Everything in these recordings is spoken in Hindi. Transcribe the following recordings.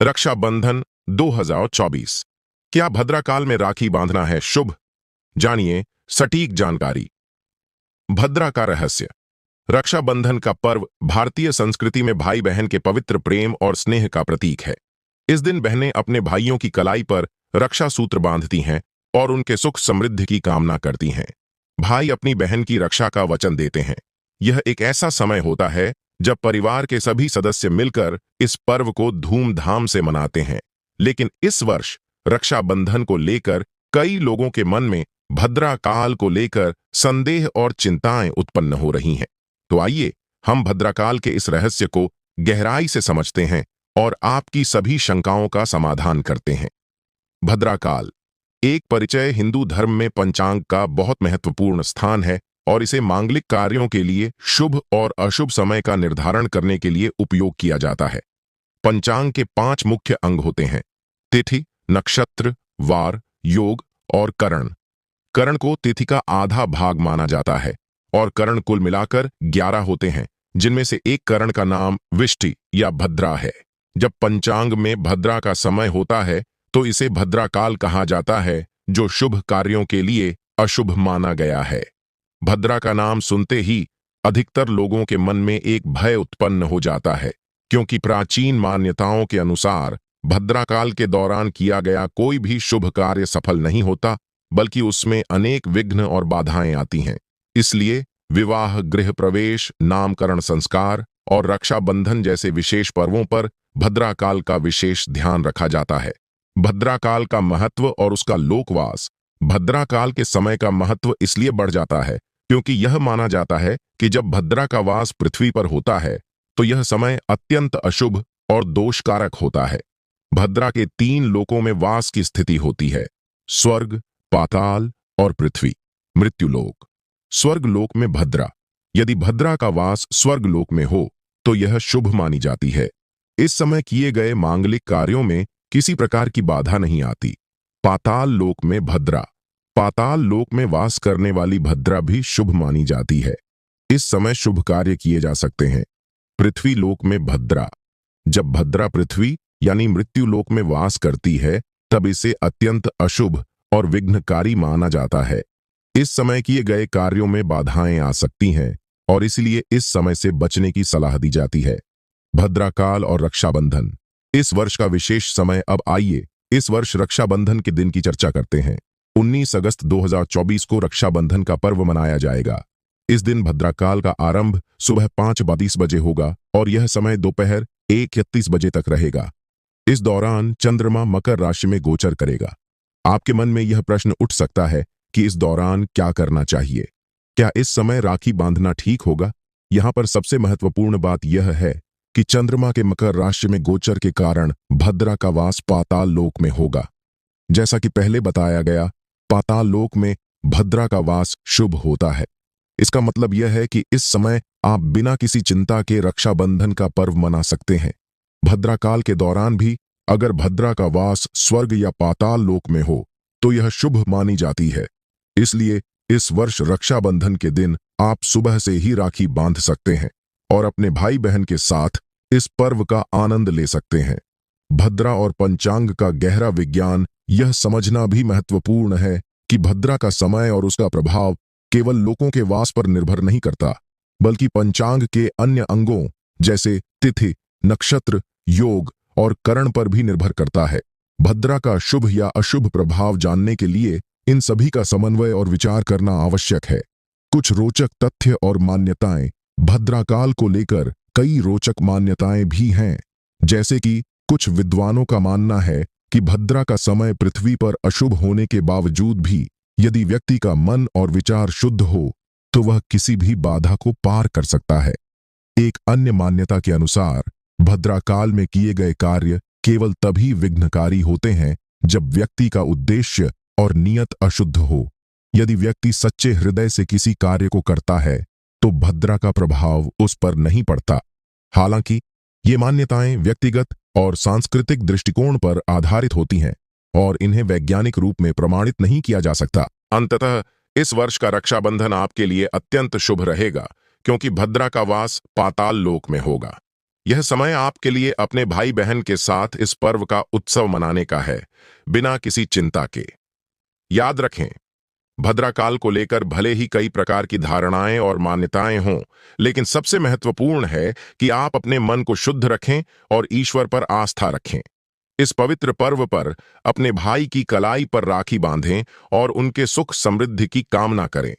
रक्षाबंधन 2024। क्या भद्राकाल में राखी बांधना है शुभ? जानिए सटीक जानकारी। भद्रा का रहस्य। रक्षाबंधन का पर्व भारतीय संस्कृति में भाई बहन के पवित्र प्रेम और स्नेह का प्रतीक है। इस दिन बहनें अपने भाइयों की कलाई पर रक्षा सूत्र बांधती हैं और उनके सुख समृद्धि की कामना करती हैं। भाई अपनी बहन की रक्षा का वचन देते हैं। यह एक ऐसा समय होता है जब परिवार के सभी सदस्य मिलकर इस पर्व को धूमधाम से मनाते हैं। लेकिन इस वर्ष रक्षाबंधन को लेकर कई लोगों के मन में भद्रा काल को लेकर संदेह और चिंताएं उत्पन्न हो रही हैं। तो आइए हम भद्राकाल के इस रहस्य को गहराई से समझते हैं और आपकी सभी शंकाओं का समाधान करते हैं। भद्राकाल एक परिचय। हिंदू धर्म में पंचांग का बहुत महत्वपूर्ण स्थान है और इसे मांगलिक कार्यों के लिए शुभ और अशुभ समय का निर्धारण करने के लिए उपयोग किया जाता है। पंचांग के 5 मुख्य अंग होते हैं: तिथि, नक्षत्र, वार, योग और करण। करण को तिथि का आधा भाग माना जाता है और करण कुल मिलाकर 11 होते हैं, जिनमें से एक करण का नाम विष्टि या भद्रा है। जब पंचांग में भद्रा का समय होता है तो इसे भद्राकाल कहा जाता है, जो शुभ कार्यों के लिए अशुभ माना गया है। भद्रा का नाम सुनते ही अधिकतर लोगों के मन में एक भय उत्पन्न हो जाता है, क्योंकि प्राचीन मान्यताओं के अनुसार भद्राकाल के दौरान किया गया कोई भी शुभ कार्य सफल नहीं होता, बल्कि उसमें अनेक विघ्न और बाधाएं आती हैं। इसलिए विवाह, गृह प्रवेश, नामकरण संस्कार और रक्षाबंधन जैसे विशेष पर्वों पर भद्राकाल का विशेष ध्यान रखा जाता है। भद्राकाल का महत्व और उसका लोकवास। भद्राकाल के समय का महत्व इसलिए बढ़ जाता है क्योंकि यह माना जाता है कि जब भद्रा का वास पृथ्वी पर होता है तो यह समय अत्यंत अशुभ और दोषकारक होता है। भद्रा के 3 लोकों में वास की स्थिति होती है: स्वर्ग, पाताल और पृथ्वी। मृत्युलोक। स्वर्ग लोक में भद्रा। यदि भद्रा का वास स्वर्ग लोक में हो तो यह शुभ मानी जाती है। इस समय किए गए मांगलिक कार्यों में किसी प्रकार की बाधा नहीं आती। पाताल लोक में भद्रा। पाताल लोक में वास करने वाली भद्रा भी शुभ मानी जाती है। इस समय शुभ कार्य किए जा सकते हैं। पृथ्वी लोक में भद्रा। जब भद्रा पृथ्वी यानी मृत्यु लोक में वास करती है तब इसे अत्यंत अशुभ और विघ्नकारी माना जाता है। इस समय किए गए कार्यों में बाधाएं आ सकती हैं और इसलिए इस समय से बचने की सलाह दी जाती है। भद्राकाल और रक्षाबंधन। इस वर्ष का विशेष समय। अब आइए इस वर्ष रक्षाबंधन के दिन की चर्चा करते हैं। 19 अगस्त 2024 को रक्षाबंधन का पर्व मनाया जाएगा। इस दिन भद्राकाल का आरंभ सुबह 5:32 बजे होगा और यह समय दोपहर 1:31 बजे तक रहेगा। इस दौरान चंद्रमा मकर राशि में गोचर करेगा। आपके मन में यह प्रश्न उठ सकता है कि इस दौरान क्या करना चाहिए? क्या इस समय राखी बांधना ठीक होगा? यहाँ पर सबसे महत्वपूर्ण बात यह है कि चंद्रमा के मकर राशि में गोचर के कारण भद्रा का वास पाताल लोक में होगा। जैसा कि पहले बताया गया, पाताल लोक में भद्रा का वास शुभ होता है। इसका मतलब यह है कि इस समय आप बिना किसी चिंता के रक्षाबंधन का पर्व मना सकते हैं। भद्राकाल के दौरान भी अगर भद्रा का वास स्वर्ग या पाताल लोक में हो तो यह शुभ मानी जाती है। इसलिए इस वर्ष रक्षाबंधन के दिन आप सुबह से ही राखी बांध सकते हैं और अपने भाई बहन के साथ इस पर्व का आनंद ले सकते हैं। भद्रा और पंचांग का गहरा विज्ञान। यह समझना भी महत्वपूर्ण है कि भद्रा का समय और उसका प्रभाव केवल लोकों के वास पर निर्भर नहीं करता, बल्कि पंचांग के अन्य अंगों जैसे तिथि, नक्षत्र, योग और करण पर भी निर्भर करता है। भद्रा का शुभ या अशुभ प्रभाव जानने के लिए इन सभी का समन्वय और विचार करना आवश्यक है। कुछ रोचक तथ्य और मान्यताएं। भद्राकाल को लेकर कई रोचक मान्यताएं भी हैं, जैसे कि कुछ विद्वानों का मानना है कि भद्रा का समय पृथ्वी पर अशुभ होने के बावजूद भी यदि व्यक्ति का मन और विचार शुद्ध हो तो वह किसी भी बाधा को पार कर सकता है। एक अन्य मान्यता के अनुसार भद्राकाल में किए गए कार्य केवल तभी विघ्नकारी होते हैं जब व्यक्ति का उद्देश्य और नियत अशुद्ध हो। यदि व्यक्ति सच्चे हृदय से किसी कार्य को करता है तो भद्रा का प्रभाव उस पर नहीं पड़ता। हालांकि ये मान्यताएं व्यक्तिगत और सांस्कृतिक दृष्टिकोण पर आधारित होती हैं और इन्हें वैज्ञानिक रूप में प्रमाणित नहीं किया जा सकता। अंततः इस वर्ष का रक्षाबंधन आपके लिए अत्यंत शुभ रहेगा क्योंकि भद्रा का वास पाताल लोक में होगा। यह समय आपके लिए अपने भाई बहन के साथ इस पर्व का उत्सव मनाने का है, बिना किसी चिंता के। याद रखें, भद्राकाल को लेकर भले ही कई प्रकार की धारणाएं और मान्यताएं हों, लेकिन सबसे महत्वपूर्ण है कि आप अपने मन को शुद्ध रखें और ईश्वर पर आस्था रखें। इस पवित्र पर्व पर अपने भाई की कलाई पर राखी बांधें और उनके सुख समृद्धि की कामना करें।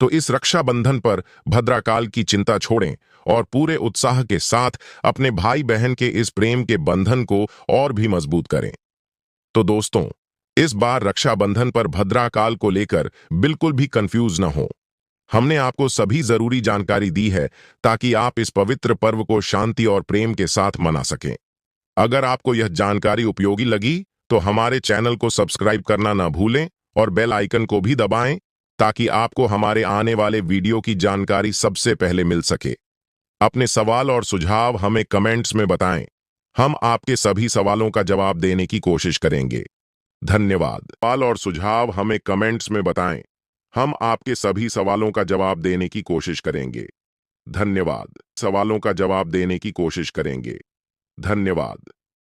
तो इस रक्षाबंधन पर भद्राकाल की चिंता छोड़ें और पूरे उत्साह के साथ अपने भाई बहन के इस प्रेम के बंधन को और भी मजबूत करें। तो दोस्तों, इस बार रक्षाबंधन पर भद्राकाल को लेकर बिल्कुल भी कंफ्यूज न हो। हमने आपको सभी जरूरी जानकारी दी है ताकि आप इस पवित्र पर्व को शांति और प्रेम के साथ मना सकें। अगर आपको यह जानकारी उपयोगी लगी तो हमारे चैनल को सब्सक्राइब करना ना भूलें और बेल आइकन को भी दबाएं ताकि आपको हमारे आने वाले वीडियो की जानकारी सबसे पहले मिल सके। अपने सवाल और सुझाव हमें कमेंट्स में बताएं। हम आपके सभी सवालों का जवाब देने की कोशिश करेंगे। धन्यवाद। सवाल और सुझाव हमें कमेंट्स में बताएं। हम आपके सभी सवालों का जवाब देने की कोशिश करेंगे। धन्यवाद। सवालों का जवाब देने की कोशिश करेंगे। धन्यवाद।